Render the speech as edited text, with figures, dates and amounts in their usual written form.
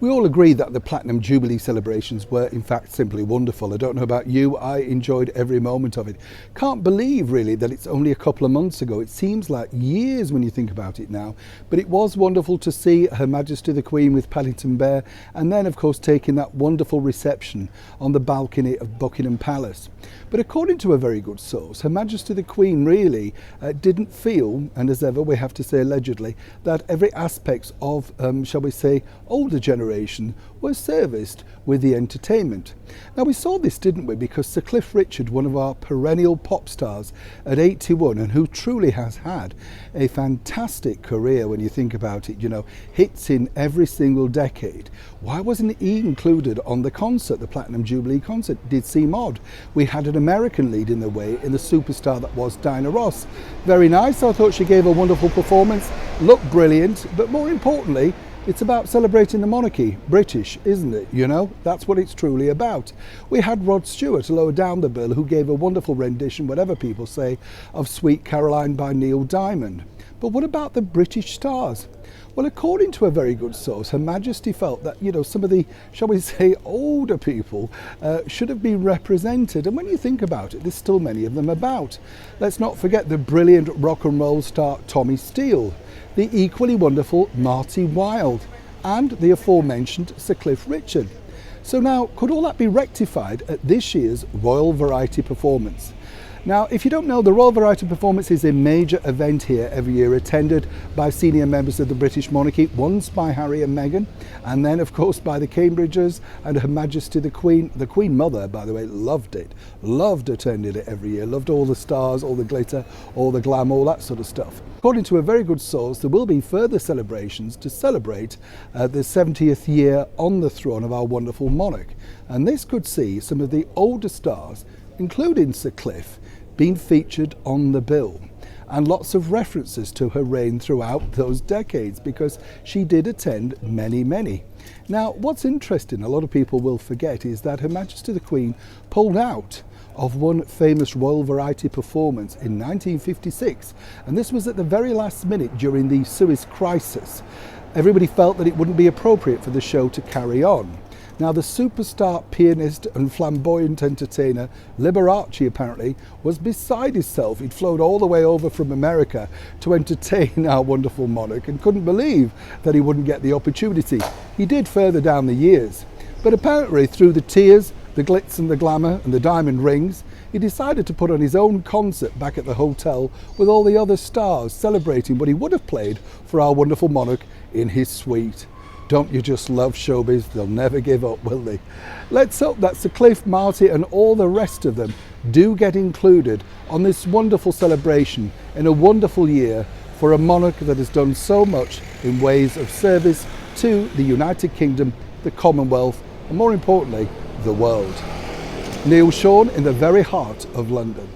We all agree that the Platinum Jubilee celebrations were in fact simply wonderful. I don't know about you, I enjoyed every moment of it. Can't believe really that it's only a couple of months ago. It seems like years when you think about it now, but it was wonderful to see Her Majesty the Queen with Paddington Bear, and then of course taking that wonderful reception on the balcony of Buckingham Palace. But according to a very good source, Her Majesty the Queen really didn't feel, and as ever we have to say allegedly, that every aspect of, shall we say, older generation was serviced with the entertainment. Now we saw this, didn't we, because Sir Cliff Richard, one of our perennial pop stars at 81 and who truly has had a fantastic career when you think about it, you know, hits in every single decade. Why wasn't he included on the concert, the Platinum Jubilee concert? It did seem odd. We had an American leading the way in the superstar that was Diana Ross. Very nice, I thought she gave a wonderful performance, looked brilliant, but more importantly, it's about celebrating the monarchy, British, isn't it? You know, that's what it's truly about. We had Rod Stewart lower down the bill, who gave a wonderful rendition, whatever people say, of Sweet Caroline by Neil Diamond. But what about the British stars? Well, according to a very good source, Her Majesty felt that, you know, some of the, shall we say, older people should have been represented. And when you think about it, there's still many of them about. Let's not forget the brilliant rock and roll star Tommy Steele, the equally wonderful Marty Wilde, and the aforementioned Sir Cliff Richard. So now, could all that be rectified at this year's Royal Variety Performance? Now, if you don't know, the Royal Variety Performance is a major event here every year, attended by senior members of the British monarchy, once by Harry and Meghan, and then of course by the Cambridges and Her Majesty the Queen. The Queen Mother, by the way, loved it, loved attending it every year, loved all the stars, all the glitter, all the glam, all that sort of stuff. According to a very good source, there will be further celebrations to celebrate the 70th year on the throne of our wonderful monarch. And this could see some of the older stars, including Sir Cliff, being featured on the bill, and lots of references to her reign throughout those decades, because she did attend many. Now, what's interesting, a lot of people will forget, is that Her Majesty the Queen pulled out of one famous Royal Variety Performance in 1956, and this was at the very last minute during the Suez Crisis. Everybody felt that it wouldn't be appropriate for the show to carry on. Now, the superstar pianist and flamboyant entertainer Liberace apparently was beside himself. He'd flown all the way over from America to entertain our wonderful monarch and couldn't believe that he wouldn't get the opportunity. He did further down the years, but apparently through the tears, the glitz and the glamour and the diamond rings, he decided to put on his own concert back at the hotel with all the other stars, celebrating what he would have played for our wonderful monarch in his suite. Don't you just love showbiz? They'll never give up, will they? Let's hope that Sir Cliff, Marty and all the rest of them do get included on this wonderful celebration in a wonderful year for a monarch that has done so much in ways of service to the United Kingdom, the Commonwealth, and more importantly, the world. Neil Sean in the very heart of London.